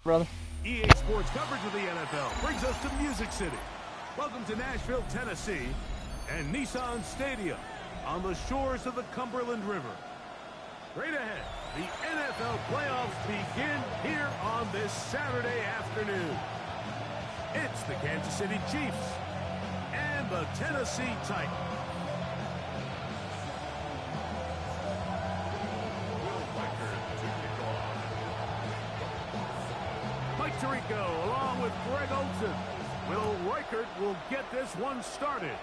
brother. EA Sports coverage of the NFL brings us to Music City. Welcome to Nashville, Tennessee, and Nissan Stadium on the shores of the Cumberland River. Straight ahead, the NFL playoffs begin here on this Saturday afternoon. It's the Kansas City Chiefs and the Tennessee Titans. Mike Tirico along with Greg Olsen. Will Reichert will get this one started.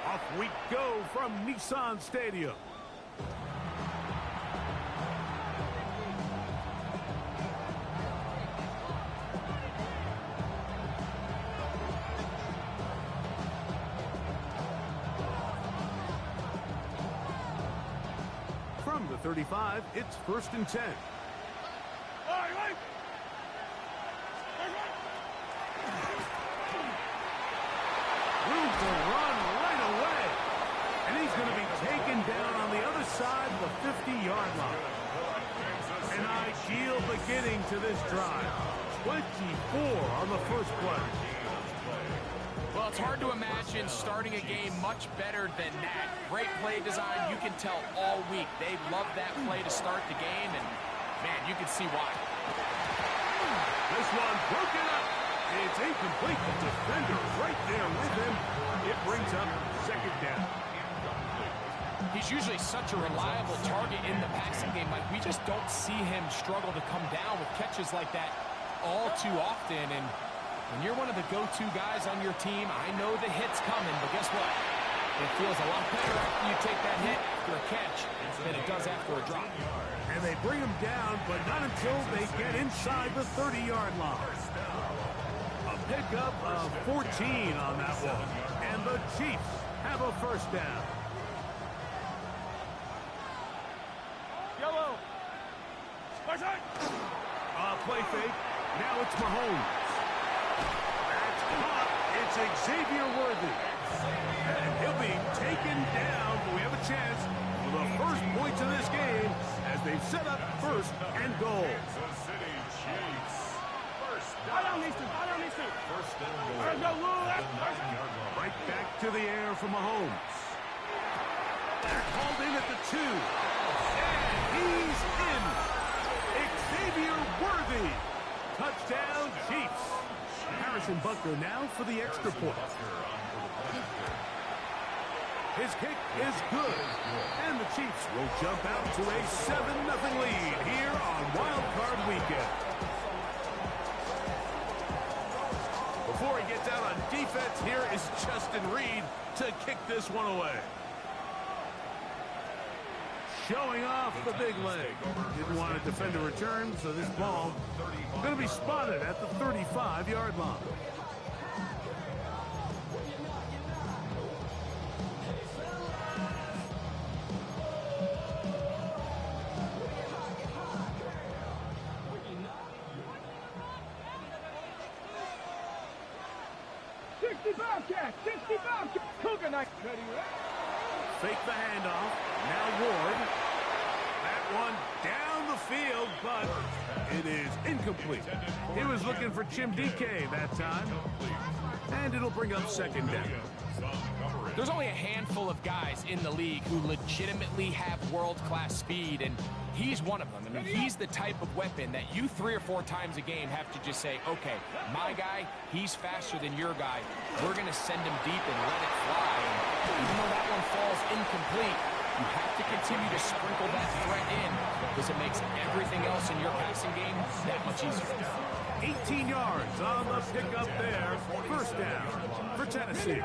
Off we go from Nissan Stadium. From the 35, it's 1st and 10. Room to run right away. And he's going to be taken down on the other side of the 50-yard line. An ideal beginning to this drive. 24 on the first play. Well, it's hard to imagine starting a game much better than that. Great play design. You can tell all week they love that play to start the game, and, man, you can see why. This one broken up. It's incomplete. The defender right there with him. It brings up 2nd down. He's usually such a reliable target in the passing game. Like, we just don't see him struggle to come down with catches like that all too often. And when you're one of the go-to guys on your team, I know the hit's coming, but guess what? It feels a lot better after you take that hit after a catch than it does after a drop. And they bring him down, but not until they get inside the 30-yard line. A pickup of 14 on that one. And the Chiefs have a 1st down. Yellow. Play fake. Now it's Mahomes. That's caught. It's Xavier Worthy. And he'll be taken down. But we have a chance for the first points of this game as they've set up 1st and goal. Right back to the air for Mahomes. They're called in at the 2. And he's in. Xavier Worthy. Touchdown, Chiefs. Harrison Butker now for the extra point. His kick is good. And the Chiefs will jump out to a 7-0 lead here on Wild Card Weekend. Before he gets out on defense, here is Justin Reed to kick this one away. Showing off the big leg. Didn't want to defend a return, so this ball is going to be spotted at the 35-yard line. Fake the handoff. Now Ward. That one down the field, but it is incomplete. He was looking for Chim DK that time. And it'll bring up 2nd down. There's only a handful of guys in the league who legitimately have world-class speed, and he's one of them. I mean, he's the type of weapon that you 3 or 4 times a game have to just say, okay, my guy, he's faster than your guy. We're going to send him deep and let it fly. And even though that one falls incomplete, you have to continue to sprinkle that threat in because it makes everything else in your passing game that much easier. 18 yards on the pickup there. 1st down for Tennessee.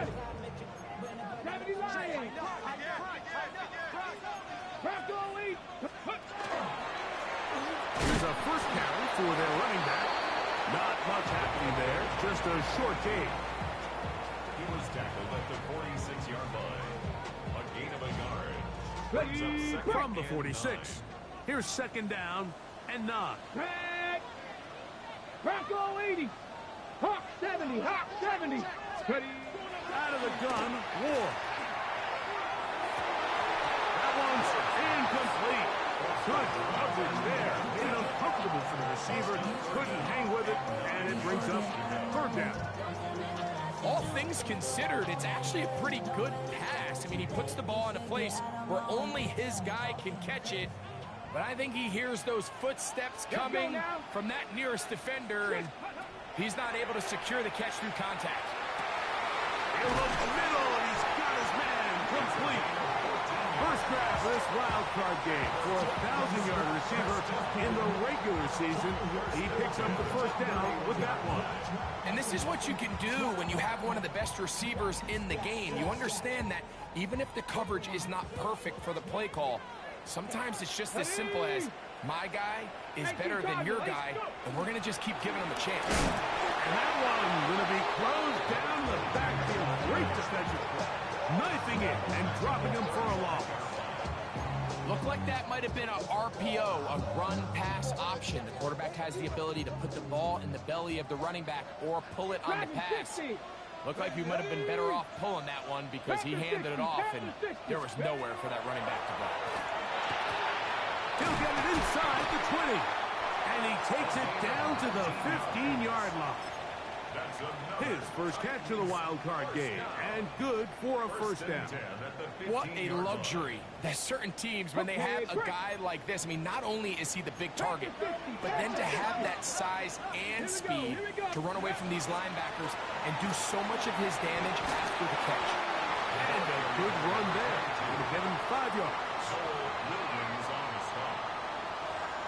Here's a 1st carry for their running back. Not much happening there. Just a short gain. He was tackled at the 46-yard line. A gain of a yard. From the 46. Here's 2nd down and 9. Bronco 80. Hawk 70. Hawk 70. Out of the gun, Ward. That one's incomplete. Good coverage there. Made it uncomfortable for the receiver couldn't hang with it, and it brings up third down. All things considered, it's actually a pretty good pass. I mean, he puts the ball in a place where only his guy can catch it. But I think he hears those footsteps coming from that nearest defender, and he's not able to secure the catch through contact. He'll look middle, and he's got his man complete. First grab of this wild card game for a 1,000-yard receiver in the regular season. He picks up the first down with that one. And this is what you can do when you have one of the best receivers in the game. You understand that even if the coverage is not perfect for the play call, sometimes it's just as simple as, my guy is better than your guy, and we're going to just keep giving him a chance. And that one going to be closed down the backfield. Great defensive play. Knifing it and dropping him for a loss. Looked like that might have been a RPO, a run-pass option. The quarterback has the ability to put the ball in the belly of the running back or pull it on the pass. Looked like he might have been better off pulling that one because he handed it off, and there was nowhere for that running back to go. He'll get it inside the 20, and he takes it down to the 15-yard line. His first catch of the wild card game, and good for a first down. What a luxury that certain teams, when they have a guy like this, I mean, not only is he the big target, but then to have that size and speed to run away from these linebackers and do so much of his damage after the catch. And a good run there. Going to get him 5 yards. Williams on the stop.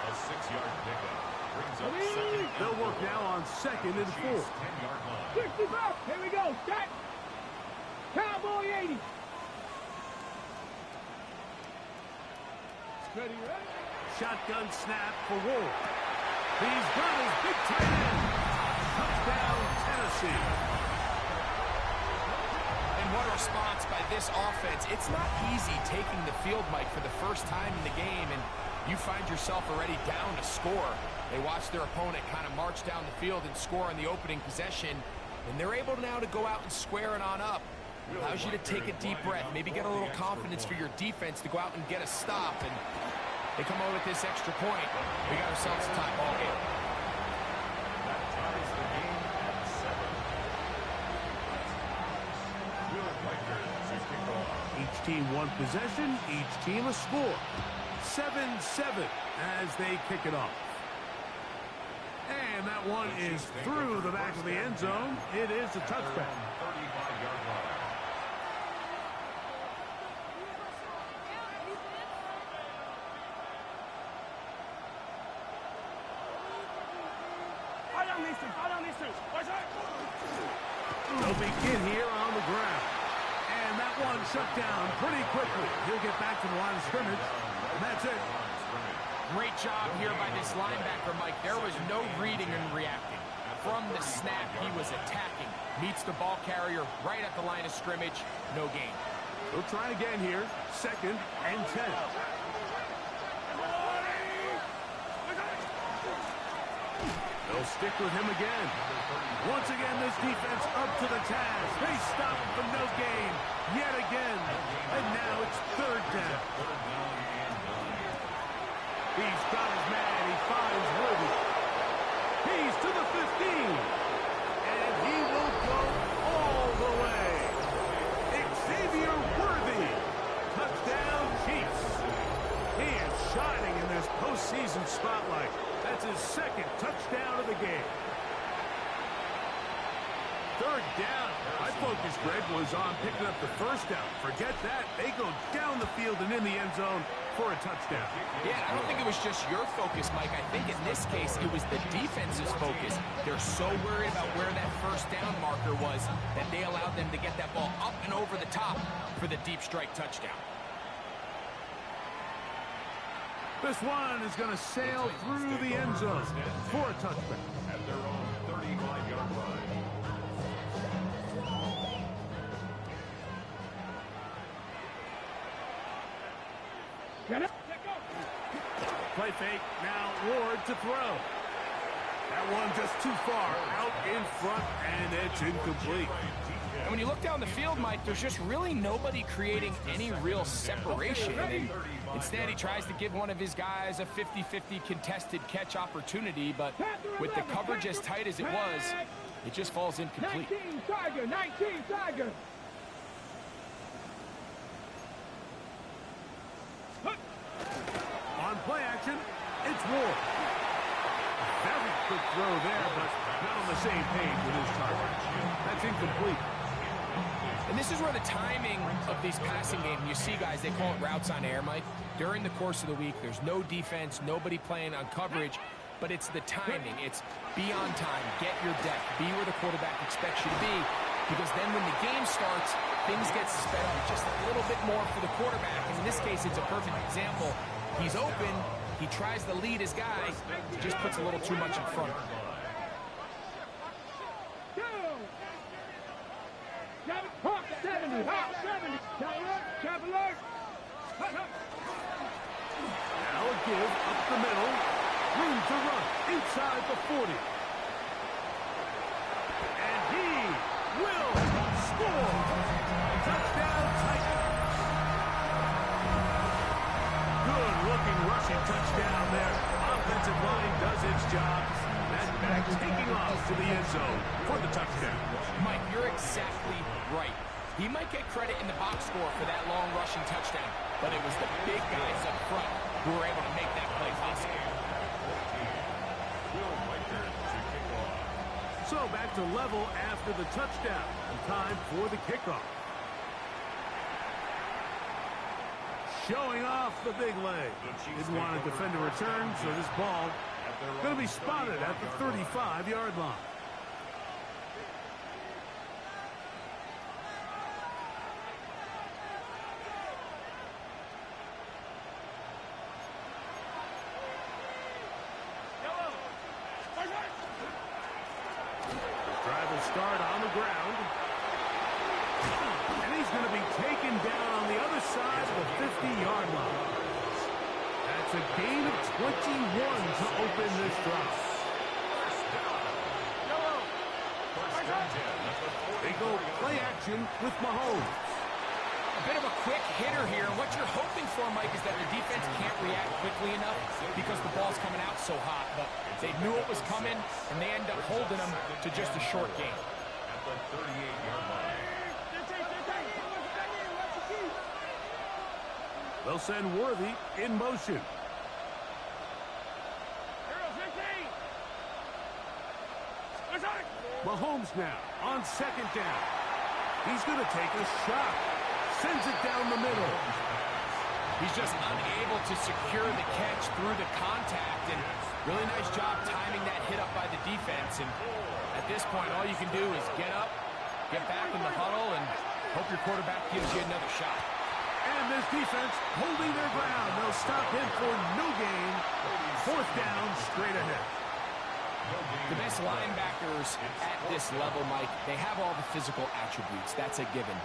A 6-yard pickup. Brings up second. They'll work now on 2nd and 4. 10-yard line. 65. Here we go. Set. Cowboy 80. Ready, ready. Shotgun snap for Ward. He's got his big tight end. Touchdown, Tennessee. And what a response by this offense. It's not easy taking the field, Mike, for the first time in the game, and you find yourself already down to score. They watch their opponent kind of march down the field and score in the opening possession, and they're able now to go out and square it on up. Allows you to take a deep breath, maybe get a little confidence for your defense to go out and get a stop, and they come over with this extra point. We got ourselves a tie ball game. That ties the game at 7. Will Riker to kick off. Each team one possession, each team a score. 7-7 as they kick it off. And that one is through the back of the end zone. It is a touchback. 35-yard line. They'll begin here on the ground. And that one shut down pretty quickly. He'll get back to the line of scrimmage. And that's it. Great job here by this linebacker, Mike. There was no reading and reacting. From the snap, he was attacking. Meets the ball carrier right at the line of scrimmage. No gain. They'll try again here. 2nd and 10. They'll stick with him again. Once again, this defense up to the task. They stop for no gain yet again. And now it's 3rd down. He's got his man. He finds Worthy. He's to the 15. And he will go all the way. Xavier Worthy. Touchdown, Chiefs. He is shining in this postseason spotlight. That's his 2nd touchdown of the game. 3rd down. My focus, Greg, was on picking up the first down. Forget that. They go down the field and in the end zone for a touchdown. Yeah, I don't think it was just your focus, Mike. I think in this case, it was the defense's focus. They're so worried about where that first down marker was that they allowed them to get that ball up and over the top for the deep strike touchdown. This one is going to sail through the end zone for a touchback. At their own 35-yard line. Play fake. Now Ward to throw. That one just too far. Out in front, and it's incomplete. And when you look down the field, Mike, there's just really nobody creating any real separation. And Instead, he tries to give one of his guys a 50-50 contested catch opportunity, but with the coverage as tight as it was, it just falls incomplete. 19 Tiger, 19 Tiger. On play action, it's Ward. Very quick throw there, but not on the same page with his target. That's incomplete. And this is where the timing of these passing games, you see guys, they call it routes on air, Mike. During the course of the week, there's no defense, nobody playing on coverage, but it's the timing. It's be on time, get your depth, be where the quarterback expects you to be, because then when the game starts, things get sped up just a little bit more for the quarterback. And in this case, it's a perfect example. He's open, he tries to lead his guy, just puts a little too much in front. Hawk 70, Hawk 70. Chop alert. Now a give up the middle. Room to run inside the 40. And he will score. Touchdown, Titans. Good looking rushing touchdown there. Offensive line does its job. That back taking off to the end zone for the touchdown. Mike, you're exactly right. He might get credit in the box score for that long rushing touchdown, but it was the big guys up front who were able to make that play possible. So back to level after the touchdown. Time for the kickoff. Showing off the big leg. Didn't want to defend a return, so this ball going to be spotted at the 35-yard line. Drive will start on the ground. And he's going to be taken down on the other side of the 50-yard line. That's a gain of 21 to open this drive. They go play action with Mahomes. A bit of a quick hitter here. What you're hoping for, Mike, is that the defense can't react quickly enough because the ball's coming out so hot. But they knew it was coming, and they end up holding them to just a short gain. At the 38-yard line. They'll send Worthy in motion. Mahomes now on second down. He's going to take a shot. Sends it down the middle. He's just unable to secure the catch through the contact, and really nice job timing that hit up by the defense. And at this point, all you can do is get up, get back in the huddle, and hope your quarterback gives you another shot. And this defense holding their ground. They'll stop him for no gain. Fourth down, straight ahead. The best linebackers at this level, Mike, they have all the physical attributes. That's a given.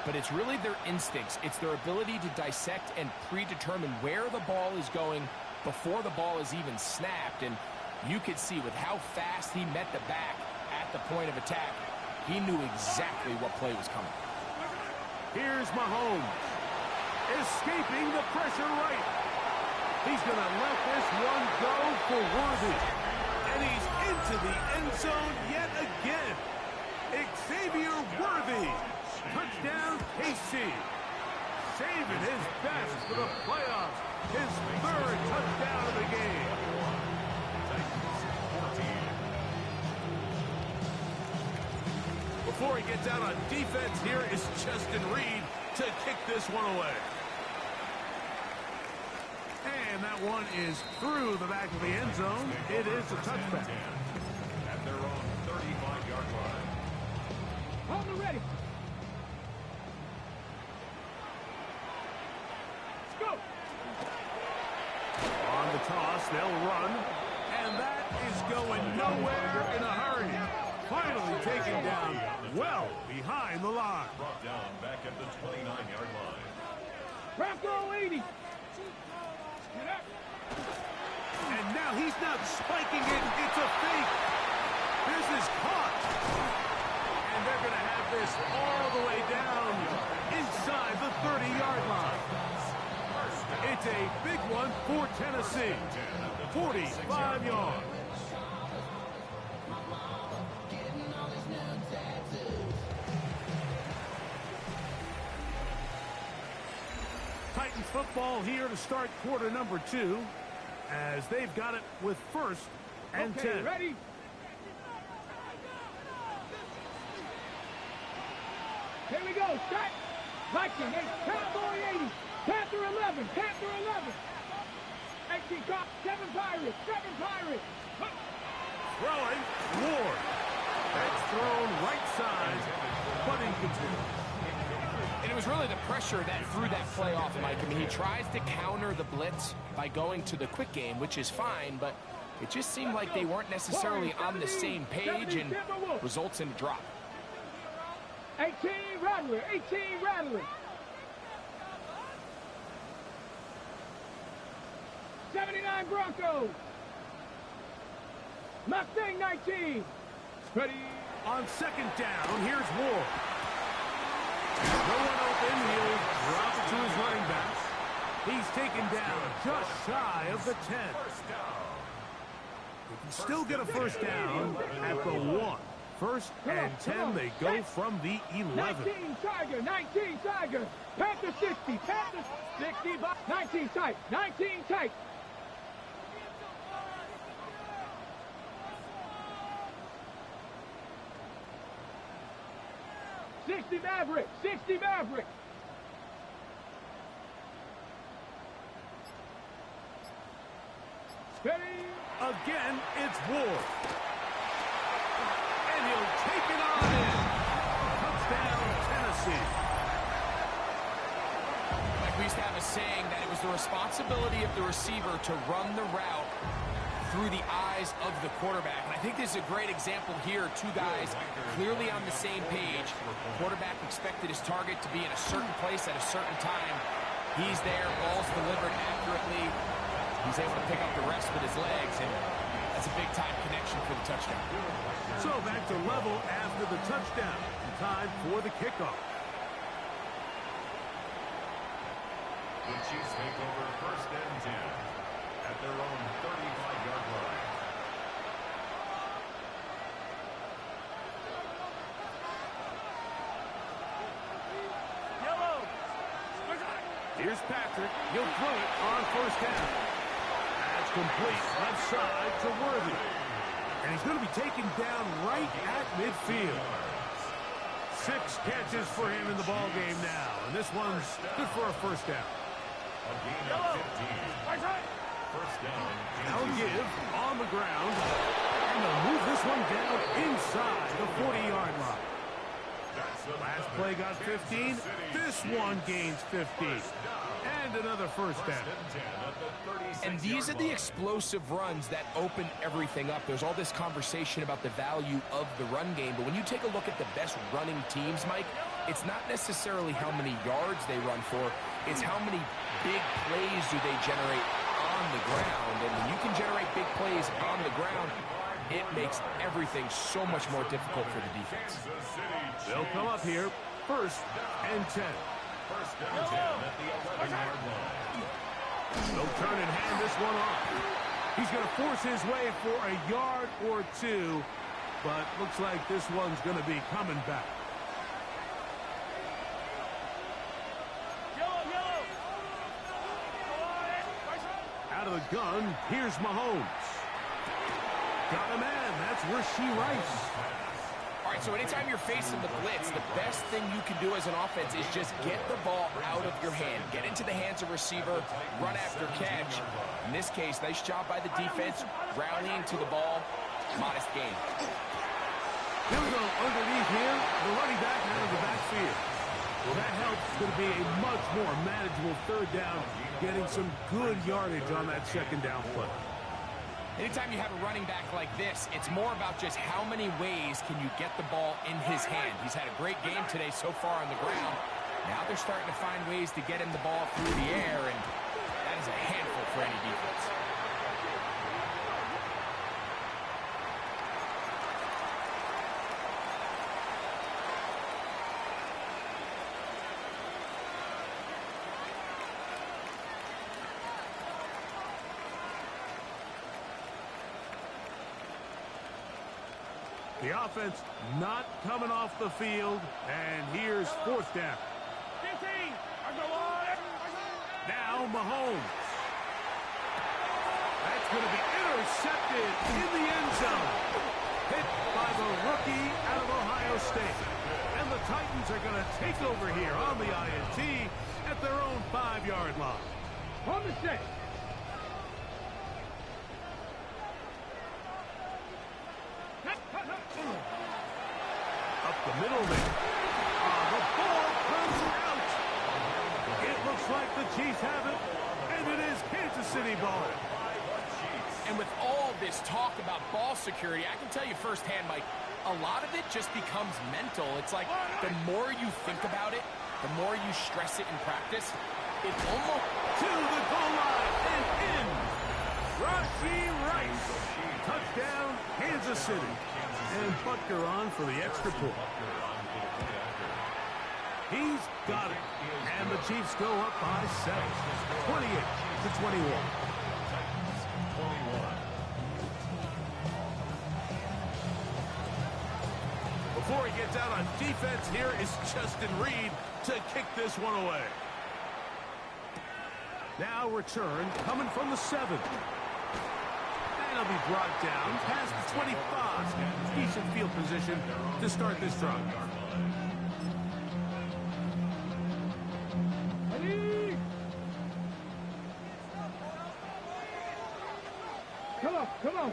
But it's really their instincts. It's their ability to dissect and predetermine where the ball is going before the ball is even snapped. And you could see with how fast he met the back at the point of attack, he knew exactly what play was coming. Here's Mahomes. Escaping the pressure right. He's going to let this one go for Worthy. And he's into the end zone yet again. Xavier Worthy. Touchdown, KC. Saving his best for the playoffs. His third touchdown of the game. Before he gets out on defense, here is Justin Reed to kick this one away. And that one is through the back of the end zone. It is a touchback. At their own 35-yard line. Hold it ready. Let's go. On the toss, they'll run. And that is going nowhere in a hurry. Finally taken down well behind the line. Brought down back at the 29-yard line. Rocco 80. And now he's not spiking it. It's a fake. This is caught. And they're going to have this all the way down inside the 30-yard line. It's a big one for Tennessee. 45 yards. Titans football here to start quarter number 2, as they've got it with 1st and 10. Ready? Here we go. Start. Viking 8, Cowboy 80, Panther 11, Panther 11. 18 Cop, 7 Pirates, 7 Pirates. Throwing, Ward. That's thrown right side, but incomplete. And it was really the pressure that threw that play off, Mike. I mean, he tries to counter the blitz by going to the quick game, which is fine, but it just seemed like they weren't necessarily on the same page and results in a drop. 18 Rattler, 18 Rattler. 79 Broncos. Mustang 19. Ready. On 2nd down, here's Ward. No one open, he'll drop it to his running backs. He's taken down just shy of the 10. He can still get a 1st down at the 1. 1st and 10, they go from the 11. 19 Tiger, 19 Tiger. Panther 60, Panther 60, 19 tight, 19 tight. $60 Maverick, 60 Maverick. Steady. Again, it's Ward. And he'll take it on in. Touchdown, Tennessee. Like we used to have a saying that it was the responsibility of the receiver to run the route through the eyes of the quarterback. And I think this is a great example here. Two guys clearly on the same page. Quarterback expected his target to be in a certain place at a certain time. He's there, ball's delivered accurately. He's able to pick up the rest with his legs, and that's a big-time connection for the touchdown. So back to level after the touchdown. Time for the kickoff. The Chiefs take over 1st and 10 at their own 35-yard line. Yellow. Here's Patrick. He'll throw it on 1st down. That's complete left side to Worthy. And he's going to be taken down right at midfield. 6 catches for him in the ball game now. And this one's good for a 1st down. A gain of 15. 1st down. Now give on the ground. And they'll move this one down inside the 40-yard line. Last play got 15. This one gains 15. And another 1st down. And these are the explosive runs that open everything up. There's all this conversation about the value of the run game, but when you take a look at the best running teams, Mike, it's not necessarily how many yards they run for, it's how many big plays do they generate on the ground. And when you can generate big plays on the ground, it makes everything so much more difficult for the defense. They'll come up here, 1st and 10. 1st and 10 at the 11-yard line. They'll turn and hand this one off. He's going to force his way for a yard or 2, but looks like this one's going to be coming back. Out of the gun, here's Mahomes. Got a man. That's Rashee Rice. All right, so anytime you're facing the blitz, the best thing you can do as an offense is just get the ball out of your hand. Get into the hands of receiver, run after catch. In this case, nice job by the defense, rallying to the ball. Modest gain. He'll go underneath here. The running back out of the backfield. Well, that helps. It's going to be a much more manageable 3rd down, getting some good yardage on that 2nd down play. Anytime you have a running back like this, it's more about just how many ways can you get the ball in his hand. He's had a great game today so far on the ground. Now they're starting to find ways to get him the ball through the air, and that is a handful for any defense. The offense not coming off the field, and here's fourth down. Now Mahomes. That's going to be intercepted in the end zone. Hit by the rookie out of Ohio State. And the Titans are going to take over here on the INT at their own 5-yard line. On the set. Up the middle there. The ball comes out. It looks like the Chiefs have it, and it is Kansas City ball. And with all this talk about ball security, I can tell you firsthand, Mike, a lot of it just becomes mental. It's like the more you think about it, the more you stress it in practice, it almost... To the goal line and in. Rashee Rice. Touchdown, Kansas City. And Butker on for the extra point. He's got it. And the Chiefs go up by 7. 28-21. Before he gets out on defense, here is Justin Reed to kick this one away. Now return coming from the 7. And he'll be brought down past the 25. Decent field position to start this drive. Come on.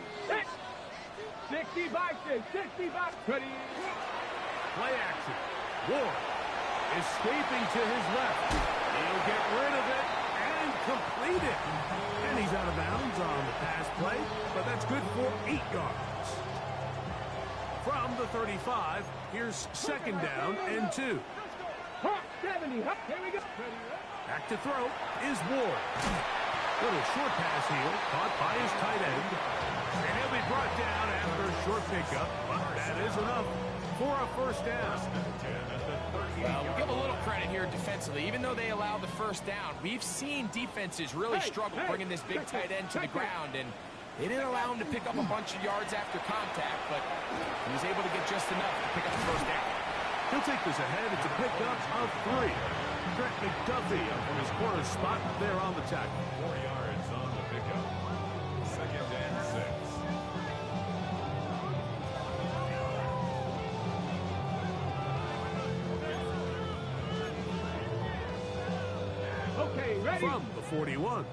60 by 6. 60 by 20. Play action. Ward escaping to his left. He'll get rid of it and complete it. And he's out of bounds on the pass play, but that's good for 8 yards. From the 35, here's second down and 2. 70. Here we go. Back to throw is Ward. Little short pass here, caught by his tight end. And he'll be brought down after a short pickup, but that is enough for a first down. We'll give a little credit here defensively. Even though they allow the first down, we've seen defenses really struggle bringing this big tight end to the ground, and they didn't allow him to pick up a bunch of yards after contact, but he was able to get just enough to pick up the first down. He'll take this ahead. It's a pickup of 3. Trent McDuffie from his corner spot there on the tackle. 4 yards on the pickup. Second and 6. Okay, ready? From the 41,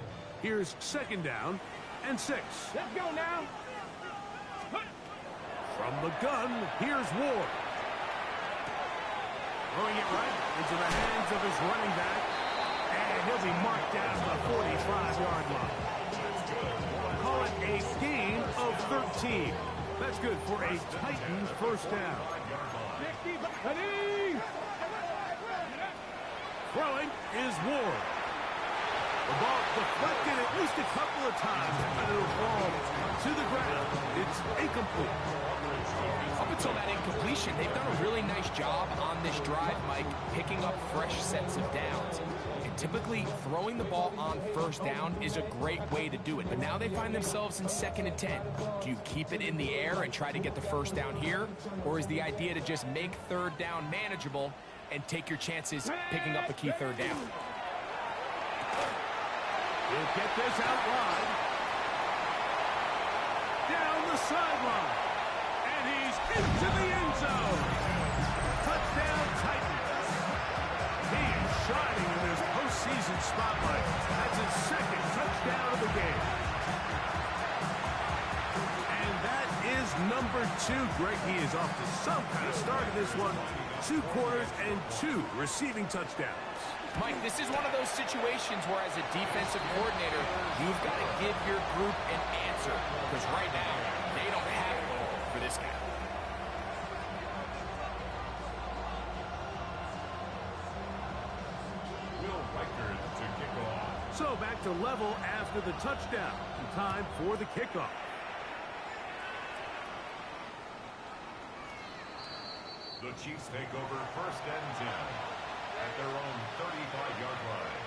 here's second down and 6. Let's go now. From the gun, here's Ward. Throwing it right into the hands of his running back. And he'll be marked down to the 45-yard line. Call it a gain of 13. That's good for a Titans first down. 60 by 20. Throwing is Ward. The ball deflected at least a couple of times, but it'll fall to the ground. It's incomplete. Up until that incompletion, they've done a really nice job on this drive, Mike, picking up fresh sets of downs. And typically, throwing the ball on first down is a great way to do it. But now they find themselves in 2nd and 10. Do you keep it in the air and try to get the first down here? Or is the idea to just make third down manageable and take your chances picking up a key third down? He'll get this out wide. Down the sideline. And he's into the end zone. Touchdown, Titans. He is shining in this postseason spotlight. That's his 2nd touchdown of the game. And that is number 2. Greg, he is off to some kind of start in this one. 2 quarters and 2 receiving touchdowns. Mike, this is one of those situations where as a defensive coordinator, you've got to give your group an answer. Because right now, they don't have it for this guy. Will Reichard to kick off. So back to level after the touchdown. Time for the kickoff. The Chiefs take over 1st and 10 at their own 35-yard line.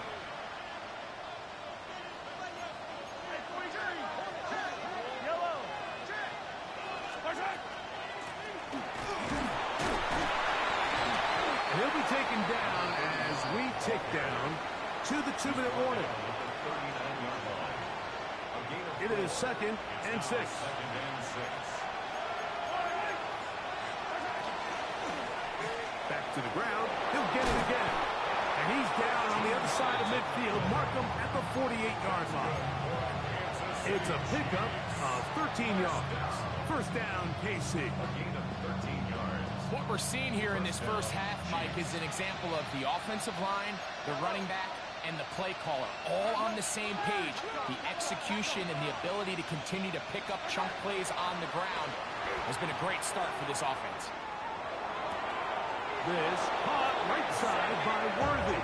down as we tick down to the 2-minute warning. It is 2nd and 6. Back to the ground. He'll get it again. And he's down on the other side of midfield. Mark him at the 48-yard line. It's a pickup of 13 yards. First down, KC. A gain of 13 yards. What we're seeing here in this first half, Mike, is an example of the offensive line, the running back, and the play caller all on the same page. The execution and the ability to continue to pick up chunk plays on the ground has been a great start for this offense. This caught right side by Worthy.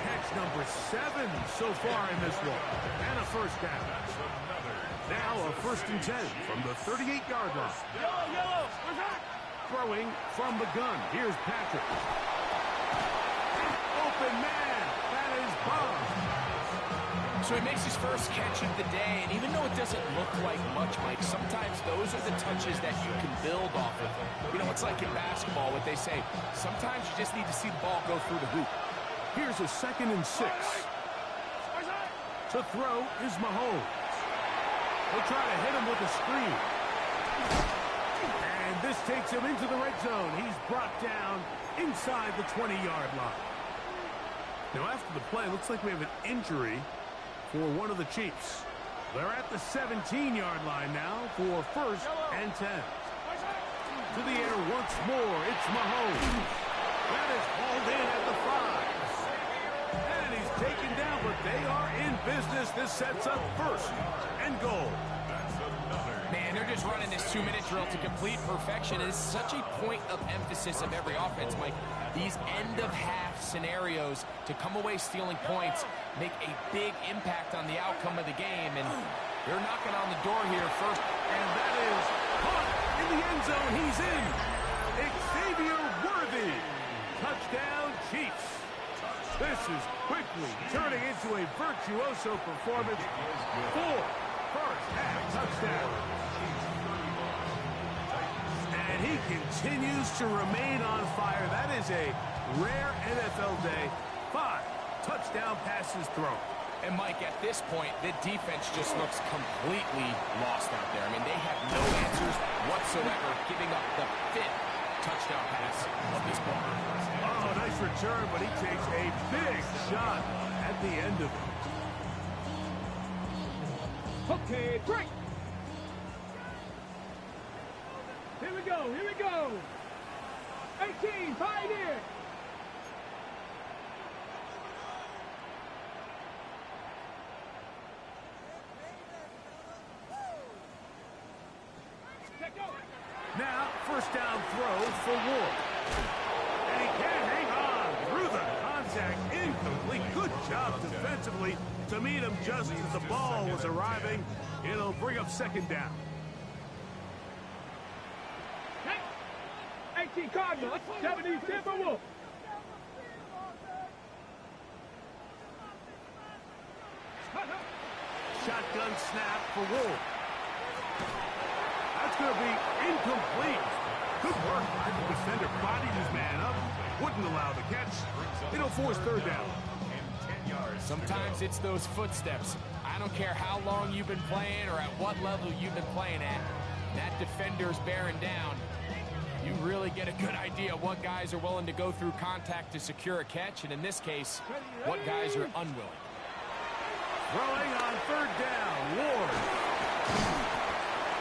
Catch number 7 so far in this one. And a first down. Now a 1st and 10 from the 38-yard line. Yellow, where's that? Throwing from the gun. Here's Patrick. Open man. That is Bob. So he makes his first catch of the day, and even though it doesn't look like much, Mike, sometimes those are the touches that you can build off of. You know, it's like in basketball, what they say, sometimes you just need to see the ball go through the hoop. Here's a 2nd and 6. To throw is Mahomes. He'll try to hit him with a screen. And this takes him into the red zone. He's brought down inside the 20-yard line. Now, after the play, it looks like we have an injury for one of the Chiefs. They're at the 17-yard line now for 1st and 10. To the air once more. It's Mahomes. That is hauled in at the 5. And he's taken down, but they are in business. This sets up 1st and goal. Man, they're just running this 2-minute drill to complete perfection. It is such a point of emphasis of every offense, Mike. These end-of-half scenarios to come away stealing points make a big impact on the outcome of the game, and they're knocking on the door here first. And that is caught in the end zone. He's in. Xavier Worthy. Touchdown, Chiefs. This is quickly turning into a virtuoso performance. 4 first-half touchdowns. And he continues to remain on fire. That is a rare NFL day. 5 touchdown passes thrown. And, Mike, at this point, the defense just looks completely lost out there. I mean, they have no answers whatsoever, giving up the 5th touchdown pass of this ball. Oh, nice return, but he takes a big shot at the end of it. Okay, break. Here we go, here we go. 18, Pioneer. Now, first down throw for Ward. And he can hang on through the contact. Incomplete. Good job defensively to meet him just as the ball was arriving. It'll bring up 2nd down. 18 Cardinals, 70 Timberwolves. Shotgun snap for Wolf. That's going to be incomplete. Good work by the defender. Bodied his man up. Wouldn't allow the catch. It'll force 3rd down. Sometimes it's those footsteps. I don't care how long you've been playing or at what level you've been playing at. That defender's bearing down. You really get a good idea what guys are willing to go through contact to secure a catch, and in this case, what guys are unwilling. Throwing on 3rd down, Ward.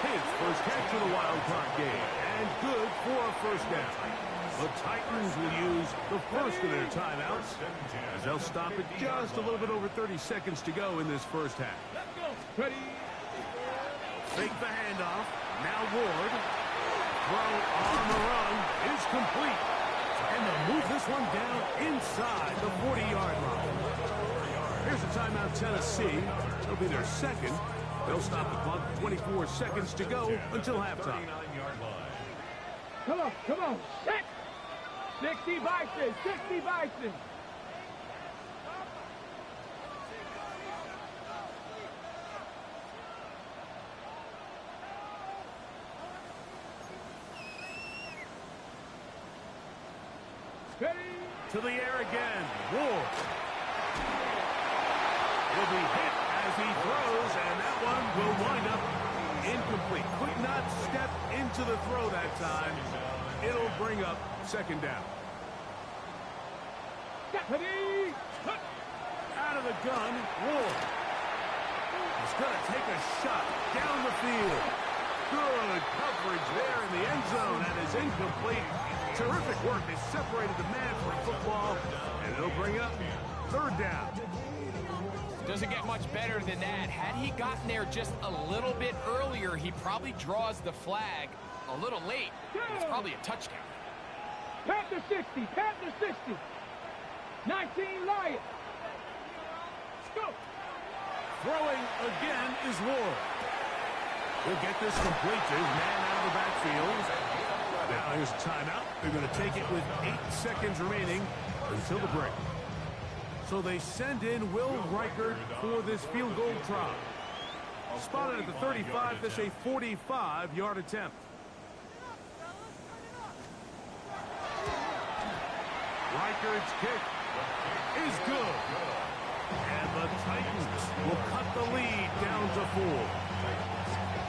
His first catch of the wild card game, and good for a 1st down. The Titans will use the first of their timeouts as they'll stop it just a little bit over 30 seconds to go in this first half. Ready. Fake the handoff. Now Ward. Throw on the run is complete. And they'll move this one down inside the 40-yard line. Here's a timeout, Tennessee. It'll be their 2nd. They'll stop the clock. 24 seconds to go until halftime. Come on. Set. 60 Bison, 60 Bison. Ready. to the air again. Ward. Will be hit as he throws, and that one will wind up incomplete. Could not step into the throw that time. It'll bring up second down. Out of the gun, Ward. He's going to take a shot down the field. Good coverage there in the end zone, and is incomplete. Terrific work. They separated the man from football, and it'll bring up third down. Doesn't get much better than that. Had he gotten there just a little bit earlier, he probably draws the flag a little late. It's probably a touchdown. Panther 60, Panther 60. 19 Lions. Let's go. Throwing again is Ward. He'll get this complete to his man out of the backfield. Now here's a timeout. They're going to take it with 8 seconds remaining until the break. So they send in Will Reichert for this field goal try. Spotted at the 35, this a 45-yard attempt. Reichert's kick is good. And the Titans will cut the lead down to 4.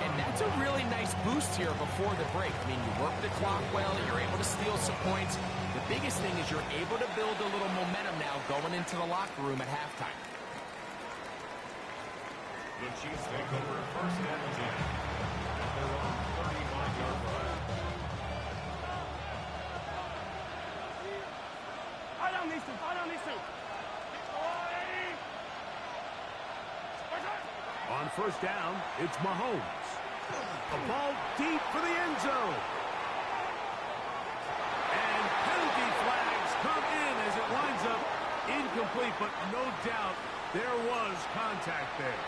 And that's a really nice boost here before the break. I mean, you work the clock well, you're able to steal some points. The biggest thing is you're able to build a little momentum now going into the locker room at halftime. The Chiefs take over first and 10. Their own 35-yard line. I don't need to. On first down, it's Mahomes. A ball deep for the end zone. And penalty flags come in as it winds up incomplete, but no doubt there was contact there.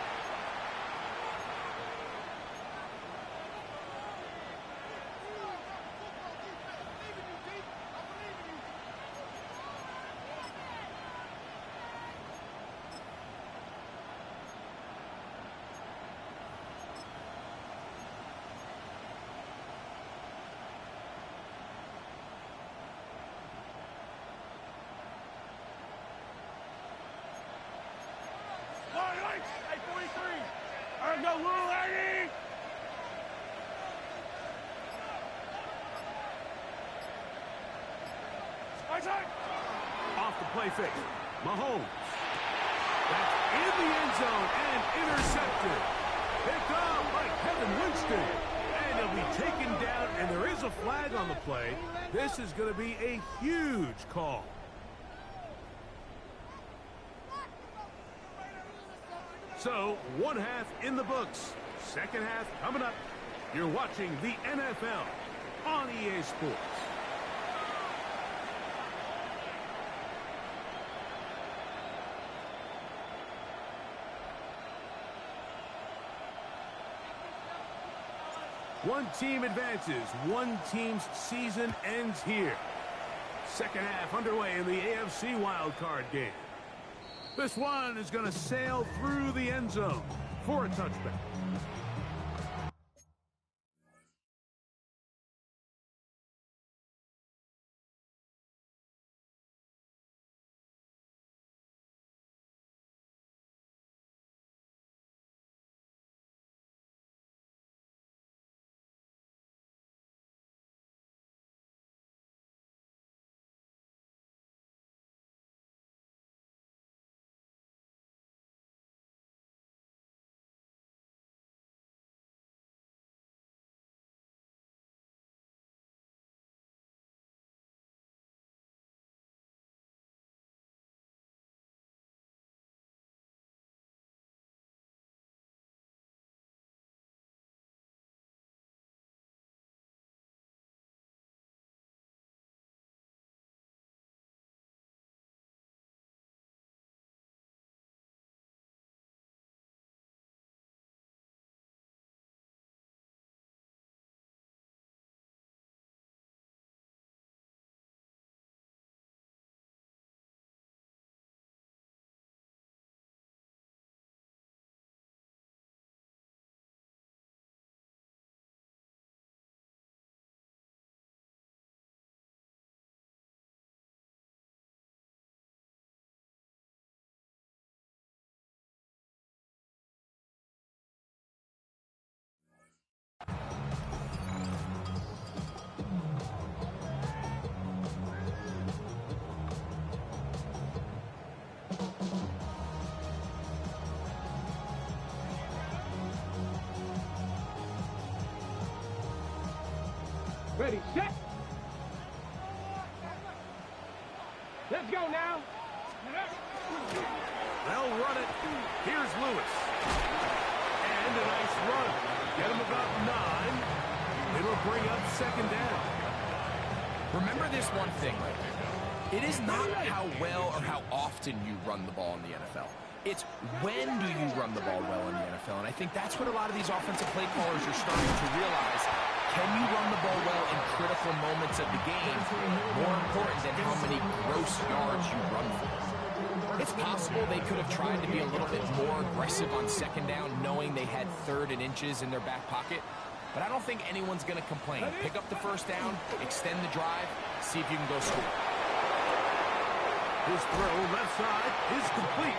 Off the play fake. Mahomes. That's in the end zone and intercepted. Picked off by Kevin Winston. And he'll be taken down, and there is a flag on the play. This is going to be a huge call. So, one half in the books. Second half coming up. You're watching the NFL on EA Sports. One team advances. One team's season ends here. Second half underway in the AFC wildcard game. This one is going to sail through the end zone for a touchback. Ready, set. Let's go now. They'll run it. Here's Lewis. And a nice run. Get him about 9. It'll bring up second down. Remember this one thing. It is not how well or how often you run the ball in the NFL. It's when do you run the ball well in the NFL. And I think that's what a lot of these offensive play callers are starting to realize. Can you run the ball well in critical moments of the game? More important than how many gross yards you run for. It's possible they could have tried to be a little bit more aggressive on second down, knowing they had 3rd and inches in their back pocket. But I don't think anyone's going to complain. Pick up the first down, extend the drive, see if you can go score. His throw left side is complete.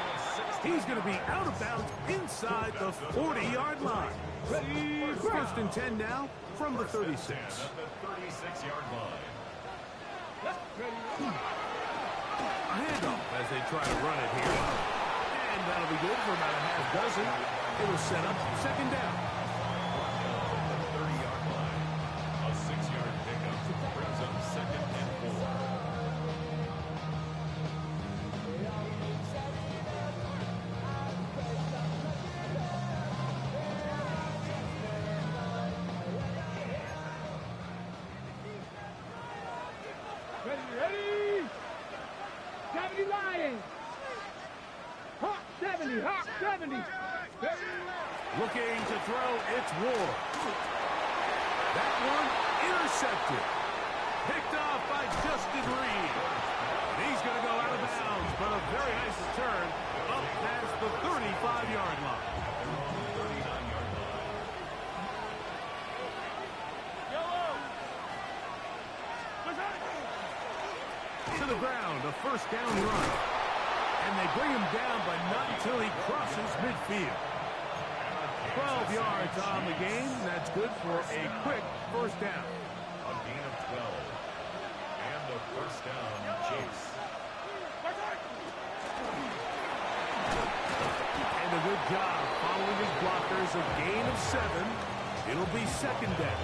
He's going to be out of bounds inside the 40-yard line. First and 10 now from the 36. At the 36-yard line. A handoff as they try to run it here. And that'll be good for about a half dozen. It'll set up second down. At the 30-yard line. A 6-yard pickup brings up second and 4. Ready. 70 Lions. Hawk 70, Hawk 70. Looking to throw, it's Ward. That one intercepted. Picked off by Justin Reed. He's going to go out of bounds, but a very nice return up past the 35-yard line. 39-yard line. To the ground, a first down run. And they bring him down, but not until he crosses midfield. 12 yards on the game. That's good for a quick first down. A gain of 12. And the first down, Chase. And a good job following his blockers. A gain of 7. It'll be second down.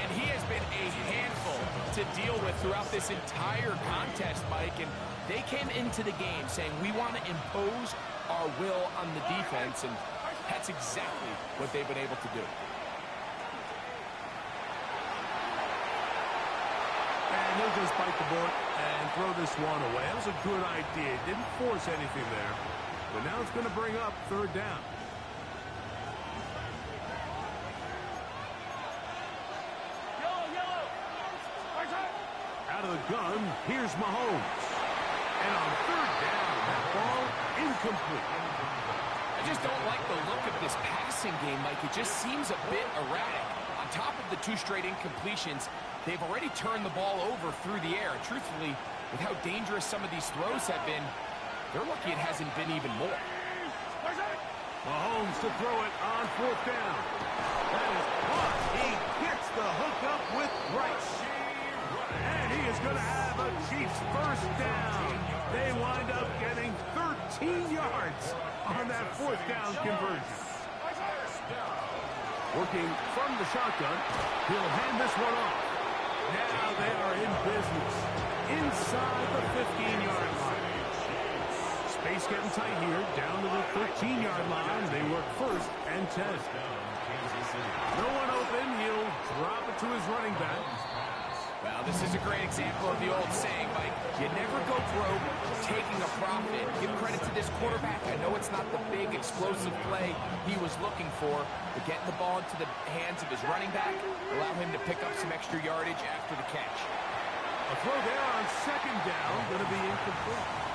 And he has been a handful to deal with throughout this entire contest, Mike. And they came into the game saying, we want to impose our will on the defense. And that's exactly what they've been able to do. And he'll just bite the bullet and throw this one away. That was a good idea. Didn't force anything there. But now it's going to bring up third down. Out of the gun, here's Mahomes. And on third down, that ball incomplete. I just don't like the look of this passing game, Mike. It just seems a bit erratic. On top of the 2 straight incompletions, they've already turned the ball over through the air. And truthfully, with how dangerous some of these throws have been, they're lucky it hasn't been even more. Mahomes to throw it on fourth down. That is caught. He gets the hookup with Rice. And he is going to have a Chiefs first down. They wind up getting 13 yards on that fourth down conversion. Working from the shotgun, he'll hand this one off. Now they are in business inside the 15-yard line. Space getting tight here, down to the 13-yard line. They work first and 10. No one open. He'll drop it to his running back. Well, this is a great example of the old saying, Mike. You never go broke taking a profit. Give credit to this quarterback. I know it's not the big, explosive play he was looking for, but getting the ball into the hands of his running back, allow him to pick up some extra yardage after the catch. A throw there on second down, going to be incomplete.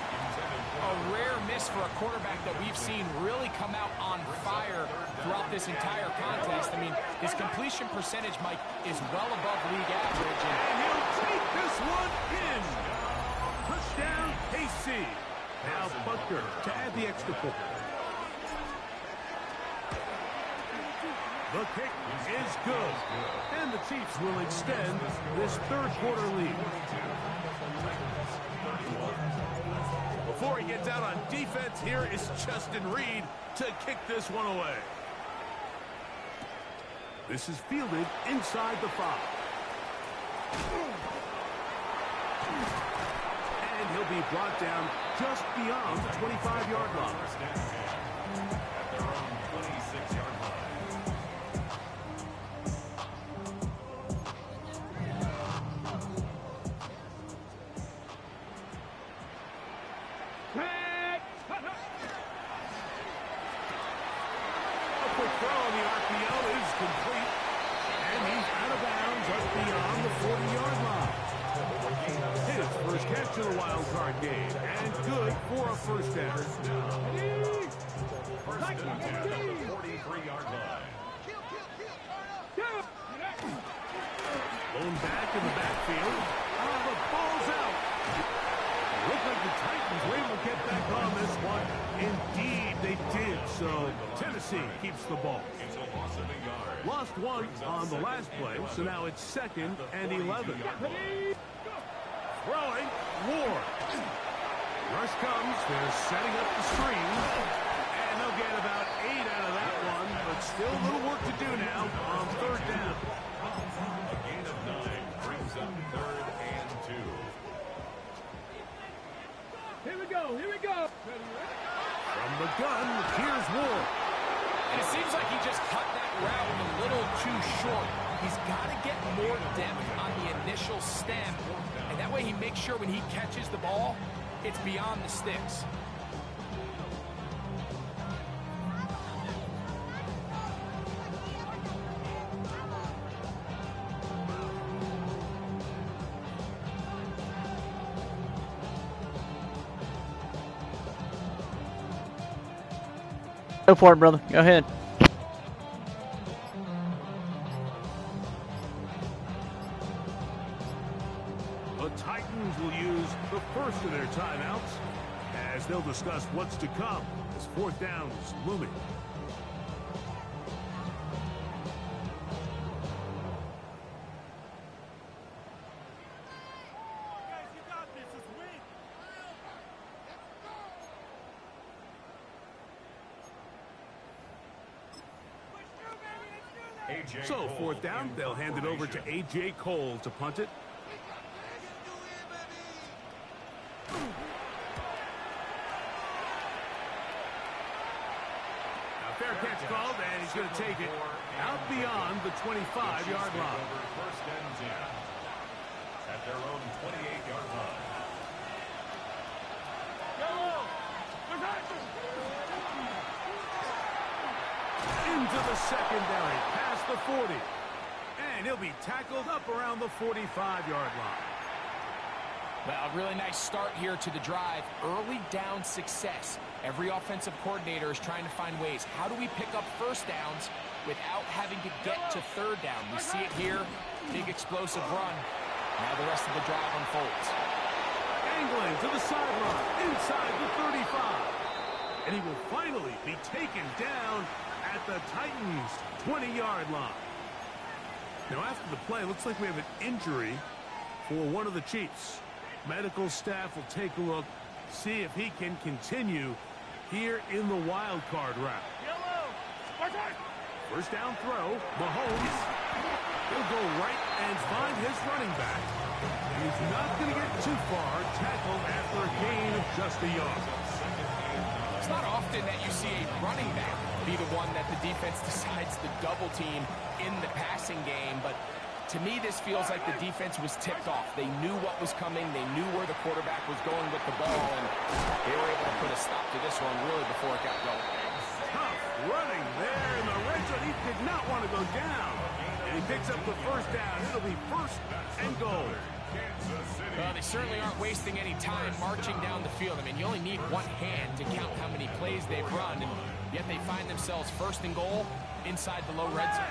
A rare miss for a quarterback that we've seen really come out on fire throughout this entire contest. I mean, his completion percentage, Mike, is well above league average. And he'll take this one in. Touchdown, KC. Now Butker to add the extra point. The kick is good. And the Chiefs will extend this third quarter lead. Before he gets out on defense, here is Justin Reed to kick this one away. This is fielded inside the 5. And he'll be brought down just beyond the 25-yard line. At their own 26-yard line. A quick throw on the RPO is complete. And he's out of bounds up beyond the 40-yard line. His first catch of the wild card game. And good for a first down. First down at the 43-yard line. Blown back in the backfield. The ball's out. Looked like the Titans were able to get back on this one. Indeed, they did. So Tennessee keeps the ball. It's a loss of a yard. Lost one on the last play, so now it's 2nd and 11. Throwing, Ward. Rush comes. They're setting up the screen. And they'll get about 8 out of that one, but still a little work to do now on 3rd down. A gain of 9 brings up 3rd and 2. Here we go. Here we go. From the gun, here's Ward. And it seems like he just cut that route a little too short. He's got to get more depth on the initial stem. And that way he makes sure when he catches the ball, it's beyond the sticks. Go for it, brother. Go ahead. The Titans will use the first of their timeouts as they'll discuss what's to come as 4th down is looming. So 4th down, they'll hand it over to A.J. Cole to punt it. A fair catch called, and he's going to take it out beyond the 25-yard line. First and 10 at their own 28-yard line. Into the secondary, past the 40. And he'll be tackled up around the 45-yard line. Well, a really nice start here to the drive. Early down success. Every offensive coordinator is trying to find ways. How do we pick up first downs without having to get to 3rd down? We see it here. Big explosive run. Now the rest of the drive unfolds. Angling to the sideline, inside the 35. And he will finally be taken down at the Titans' 20-yard line. Now, after the play, looks like we have an injury for one of the Chiefs. Medical staff will take a look, see if he can continue here in the wild card route. First down throw, Mahomes. He'll go right and find his running back. And he's not going to get too far, tackled after a gain of just a yard. It's not often that you see a running back be the one that the defense decides to double team in the passing game, but to me this feels like the defense was tipped off. They knew what was coming, they knew where the quarterback was going with the ball, and they were able to put a stop to this one really before it got going. Tough running there in the red zone. He did not want to go down. And he picks up the first down. It'll be 1st and goal. Well, they certainly aren't wasting any time marching down the field. I mean, you only need one hand to count how many plays they've run, and yet they find themselves 1st and goal inside the low red zone.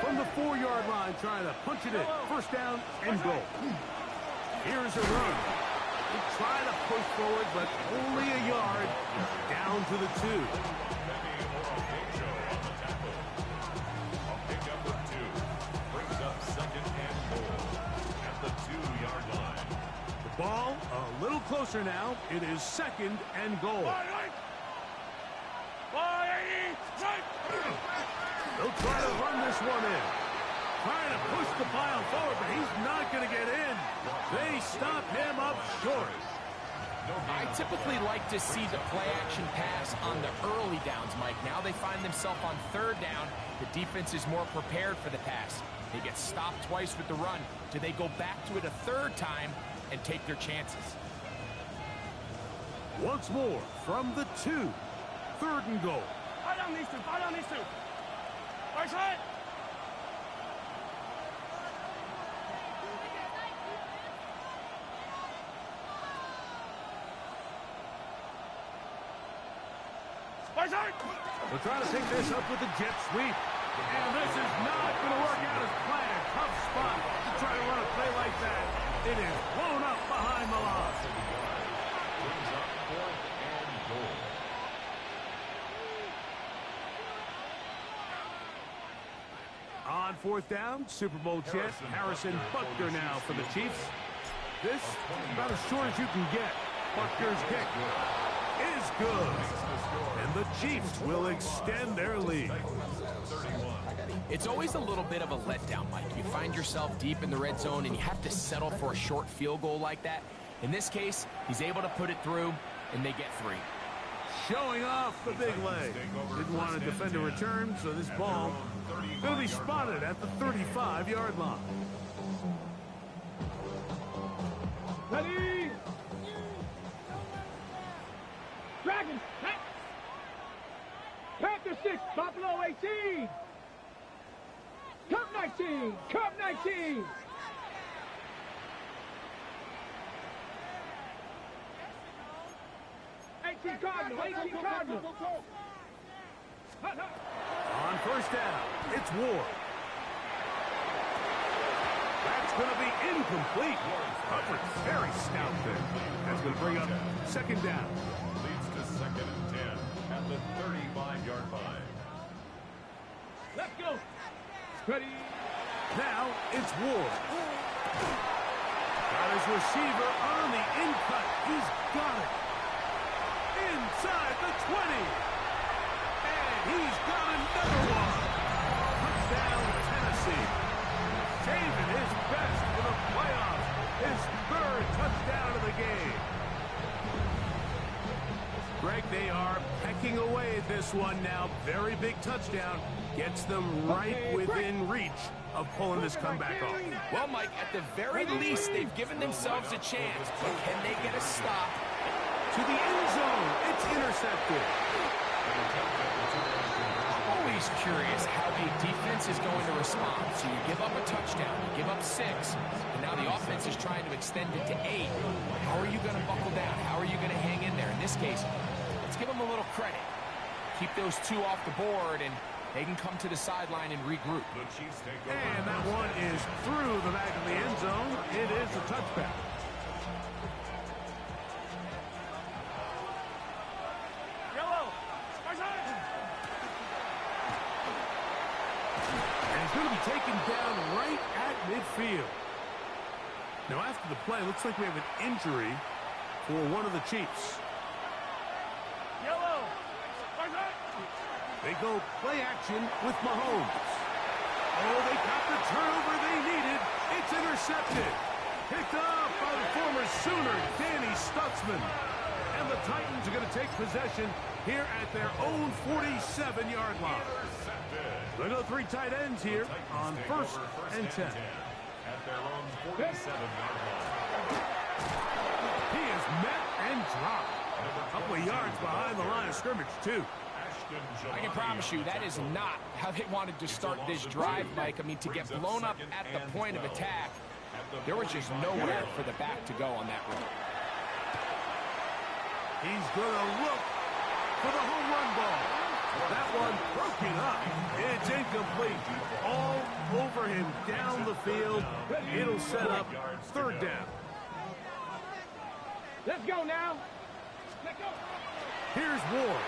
From the 4-yard line, trying to punch it in. 1st down and goal. Here's a run. He tried to push forward, but only a yard down to the 2. Ball a little closer now. It is 2nd and goal. They'll try to run this one in. Trying to push the pile forward, but he's not going to get in. They stop him up short. I typically like to see the play-action pass on the early downs, Mike. Now they find themselves on third down. The defense is more prepared for the pass. They get stopped twice with the run. Do they go back to it a third time and take their chances? Once more from the 2. 3rd and goal. Fight on these two. Fight on these two. Right side. They're trying to pick this up with a jet sweep. And this is not going to work out as planned. Tough spot to try to run a play like that. It is blown up behind the line. Brings up 4th and goal. On 4th down, Super Bowl champ Harrison Butker now for the Chiefs. This is about as short as you can get. Butker's kick is good. And the Chiefs will extend their lead. It's always a little bit of a letdown, Mike. You find yourself deep in the red zone and you have to settle for a short field goal like that. In this case, he's able to put it through, and they get 3. Showing off the big leg. Didn't want to defend a return, so this ball going to be spotted at the 35-yard line. Ready? Dragons. Panther 6, Buffalo 18. Cup 19. Cup 19. Cardinal. On 1st down, it's Ward. That's going to be incomplete. Coverage very stout there. That's going to bring up 2nd down. Leads to 2nd and 10 at the 35-yard line. Let's go. Ready. Now it's Ward. Got his receiver on the in-cut. He's got it. Inside the 20. And he's got another one. Touchdown, Tennessee. Saving his best for the playoffs. His 3rd touchdown of the game. Greg, they are pecking away at this one now. Very big touchdown. Gets them right within reach of pulling this comeback off. Well, Mike, at the very least, they've given themselves a chance. But can they get a stop? To the end zone. It's intercepted. I'm always curious how a defense is going to respond. So you give up a touchdown, you give up 6, and now the offense is trying to extend it to 8. How are you going to buckle down? How are you going to hang in there? In this case, let's give them a little credit. Keep those 2 off the board, and they can come to the sideline and regroup. And that one is through the back of the end zone. It is a touchback. Taken down right at midfield. Now, after the play, looks like we have an injury for one of the Chiefs. Yellow. They go play action with Mahomes. Oh, they got the turnover they needed. It's intercepted. Picked up by the former Sooner, Danny Stutzman. And the Titans are going to take possession here at their own 47-yard line. They go 3 tight ends here on 1st and 10. At their own 47-yard line. He is met and dropped. A couple of yards behind the line of scrimmage, too. I can promise you that is not how they wanted to start this drive, Mike. I mean, to get blown up at the point of attack, there was just nowhere for the back to go on that run. He's going to look for the home run ball. That one broken up. It's incomplete. All over him down the field. It'll set up 3rd down. Let's go now. Let's go. Here's Ward.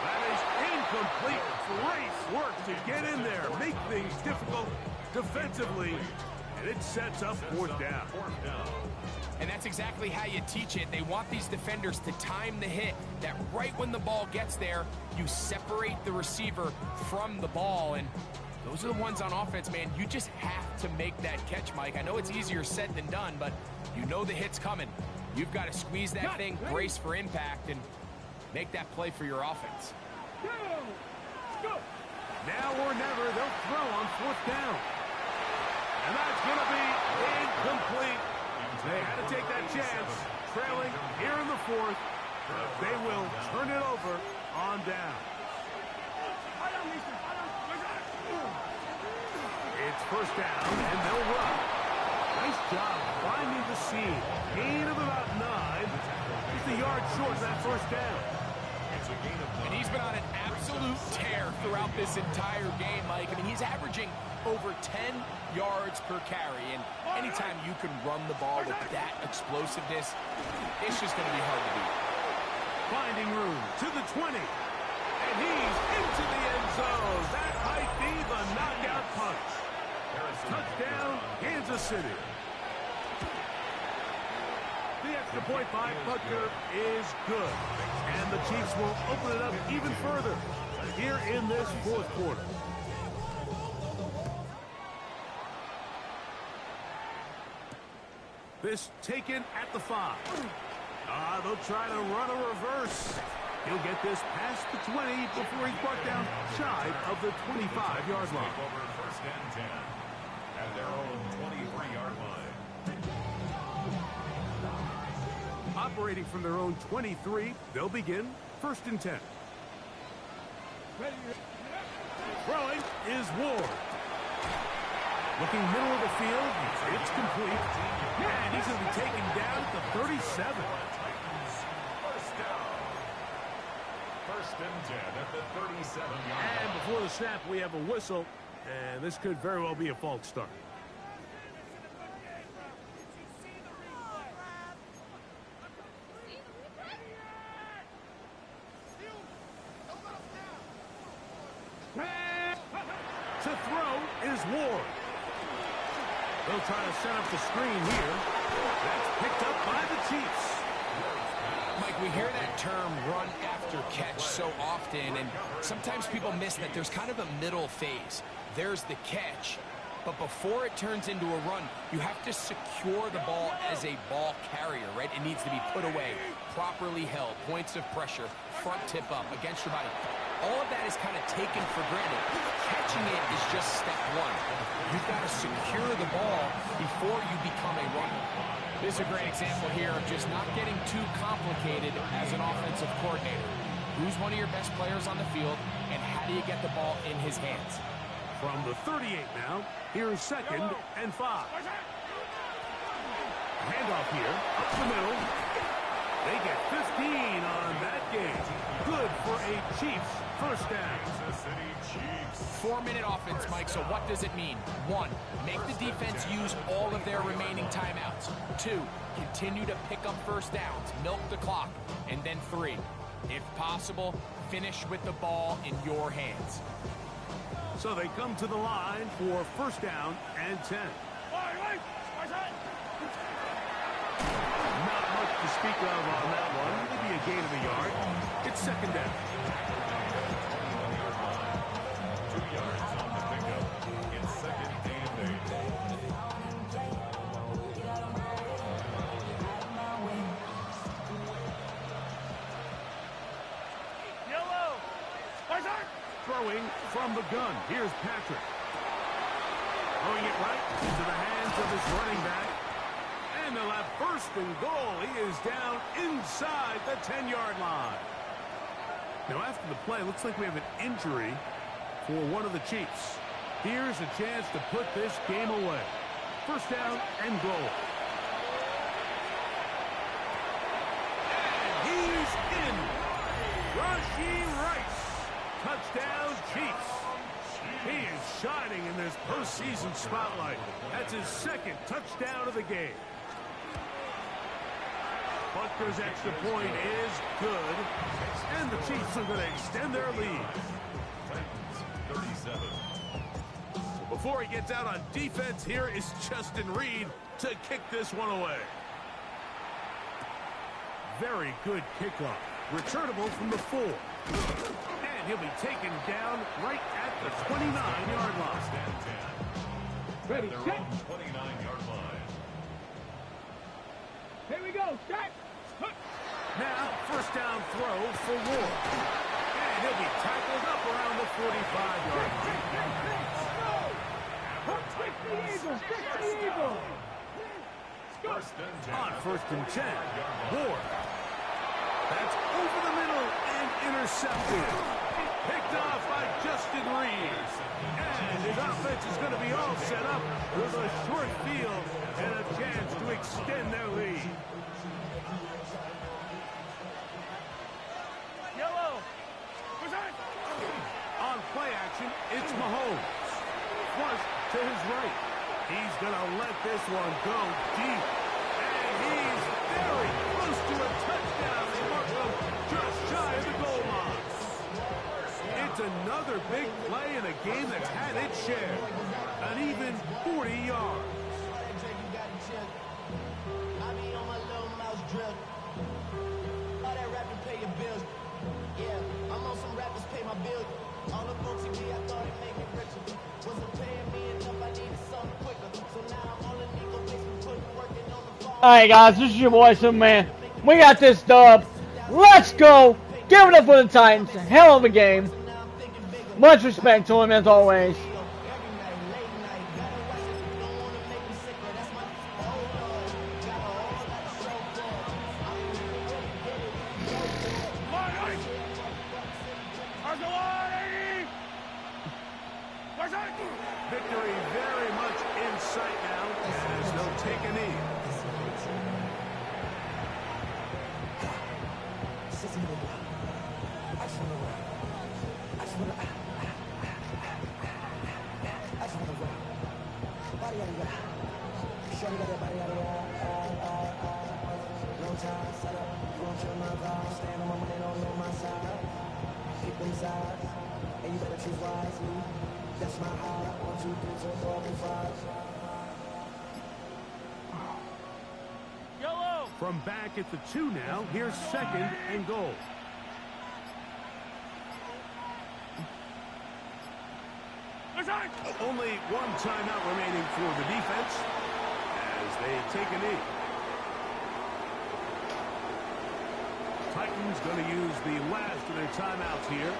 That is incomplete. Great work to get in there. Make things difficult defensively. And it sets up 4th down. And that's exactly how you teach it. They want these defenders to time the hit, that right when the ball gets there, you separate the receiver from the ball. And Those are the ones on offense, man. You just have to make that catch, Mike. I know it's easier said than done, but you know the hit's coming. You've got to squeeze that thing, brace for impact, and make that play for your offense. Go. Now or never, they'll throw on 4th down. And that's going to be incomplete. They had to take that chance, trailing here in the 4th. They will turn it over on down. It's 1st down, and they'll run. Nice job finding the seam. Gain of about 9. Just a yard short of that 1st down. And he's been on an absolute tear throughout this entire game, Mike. I mean, he's averaging over 10 yards per carry. And anytime you can run the ball with that explosiveness, it's just going to be hard to beat. Finding room to the 20. And he's into the end zone. That might be the knockout punch. Touchdown, Kansas City. The extra point by Butker is good. And the Chiefs will open it up even further here in this 4th quarter. This taken at the 5. They'll try to run a reverse. He'll get this past the 20 before he's brought down shy of the 25-yard line. Over 1st and 10 at their own 23-yard line. Operating from their own 23, they'll begin 1st and 10. Throwing is Ward. Looking middle of the field, it's complete. And he's going to be taken down at the 37. 1st down. 1st and 10 at the 37-yard line. And before the snap, we have a whistle. And this could very well be a false start. To throw is Ward. They'll try to set up the screen here. That's picked up by the Chiefs. Mike, we hear that term run after catch so often, and sometimes people miss that there's kind of a middle phase. There's the catch, but before it turns into a run, you have to secure the ball as a ball carrier, right? It needs to be put away, properly held, points of pressure, front tip up against your body. All of that is kind of taken for granted. Catching it is just step one. You've got to secure the ball before you become a runner. This is a great example here of just not getting too complicated as an offensive coordinator. Who's one of your best players on the field, and how do you get the ball in his hands? From the 38 now, here is 2nd and 5. Handoff here, up the middle. They get 15 on that game. Good for a Chiefs 1st down. Kansas City Chiefs. 4-minute offense, Mike, so what does it mean? 1, make the defense use all of their remaining timeouts. 2, continue to pick up 1st downs, milk the clock. And then 3, if possible, finish with the ball in your hands. So they come to the line for 1st down and 10. Not much to speak of on that one. Maybe a gain of a yard. It's 2nd down. 2 yards on the pickup. It's 2nd and 8. Yellow. Throwing from the gun. Here's Patrick. Throwing it right into the hands of his running back. And they'll have 1st and goal. He is down inside the 10-yard line. Now, after the play, looks like we have an injury for one of the Chiefs. Here's a chance to put this game away. 1st down and goal. And he's in. Rashee Rice. Touchdown, Chiefs. He is shining in this postseason spotlight. That's his 2nd touchdown of the game. Butker's extra point is good. And the Chiefs are going to extend their lead. 37. Before he gets out on defense, here is Justin Reed to kick this one away. Very good kickoff. Returnable from the 4. And he'll be taken down right at the 29-yard line. Ready, Their set. own 29-yard line. Here we go, set. Now, first down throw for Ward. And he'll be tackled up around the 45-yard line. Fix the eagle, fix the eagle. First and 10. On first and 10, Ward. That's over the middle and intercepted. Picked off by Justin Reed. And his offense is going to be all set up with a short field and a chance to extend their lead. Yellow. On play action, it's Mahomes. Flush to his right. He's going to let this one go deep. And he's very close to a touchdown. They mark him just shy of the goal line. It's another big play in a game that's had its share. An even 40 yards. I be on my little mouse drill. All that rapping pay your bills. Yeah, I'm on some rappers pay my bills. All the books me, I thought it made me richer. Wasn't paying me enough, I needed something quicker. So now I'm on the Nico basement, putting working on the phone. Alright guys, this is your boy Superman. We got this dub. Let's go. Give it up for the Titans. Hell of a game. Much respect to him as always. Victory very much in sight now as they'll take a knee. From back at the 2 now, here's second and goal. Only one timeout remaining for the defense as they take a knee. Titans going to use the last of their timeouts here.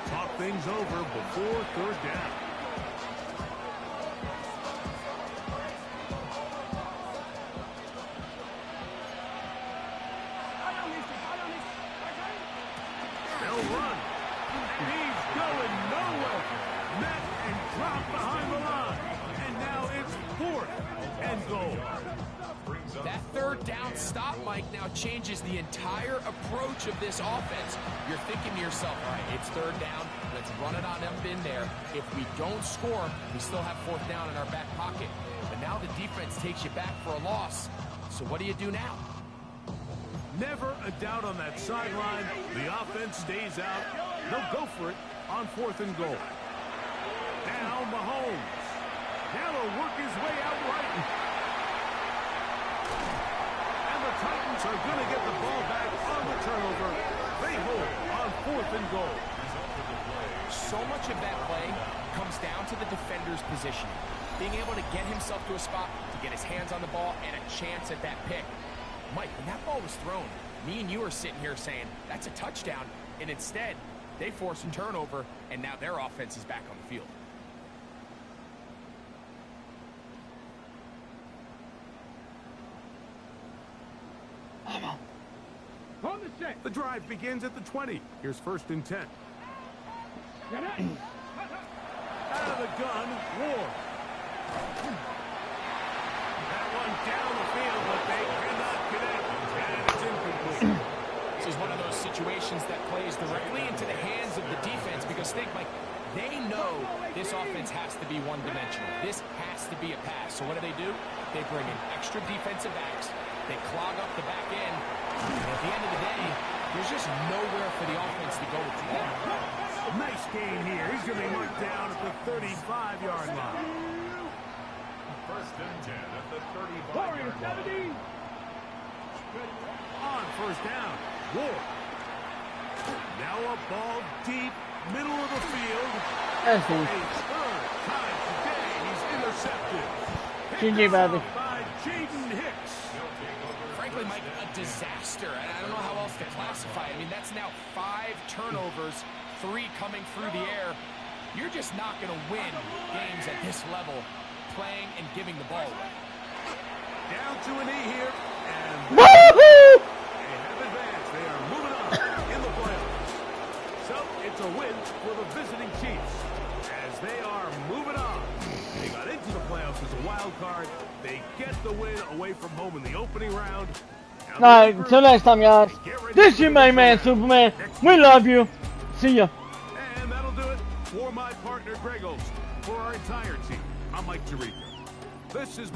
Talk things over before third down. They'll run. He's going nowhere. Met and dropped behind the line. And now it's fourth and goal. That third down stop, Mike, now changes the entire approach of this offense. You're thinking to yourself, all right, it's third down. Let's run it on up in there. If we don't score, we still have fourth down in our back pocket. But now the defense takes you back for a loss. So what do you do now? Never a doubt on that sideline. The offense stays out. They'll go for it on fourth and goal. Now Mahomes. Now he'll work his way out right. And the Titans are going to get the ball back on the turnover. They hold on fourth and goal. So much of that play comes down to the defender's positioning. Being able to get himself to a spot, to get his hands on the ball, and a chance at that pick. Mike, when that ball was thrown, me and you are sitting here saying, that's a touchdown. And instead, they force a turnover, and now their offense is back on the field. On the set. The drive begins at the 20. Here's first and 10. Get it. Out of the gun, Ward. That one down the field, but they cannot connect. And it's incomplete. This is one of those situations that plays directly into the hands of the defense because think, Mike, they know this offense has to be one-dimensional. This has to be a pass. So what do? They bring in extra defensive backs. They clog up the back end. And at the end of the day, there's just nowhere for the offense to go with the ball. Nice gain here. He's going to be marked down at the 35-yard line. First and 10 at the 35-yard line. On first down, Ward. Now a ball deep, middle of the field. That's A it. third time today, he's intercepted. GG, Picked baby. off by Jaden Hicks. Frankly, Mike, a disaster. And I don't know how else to classify it. I mean, that's now 5 turnovers, 3 coming through the air. You're just not going to win games at this level playing and giving the ball away. Down to a knee here, and Woohoo! they have advanced. They are moving on in the playoffs. So it's a win for the visiting Chiefs as they are moving on. They got into the playoffs as a wild card. They get the win away from home in the opening round. Now Alright, until next time, guys. This is your main man, Superman. We love you. See ya. And that'll do it for my partner, Greg Olson. For our entire team, I'm Mike Tirico. This has been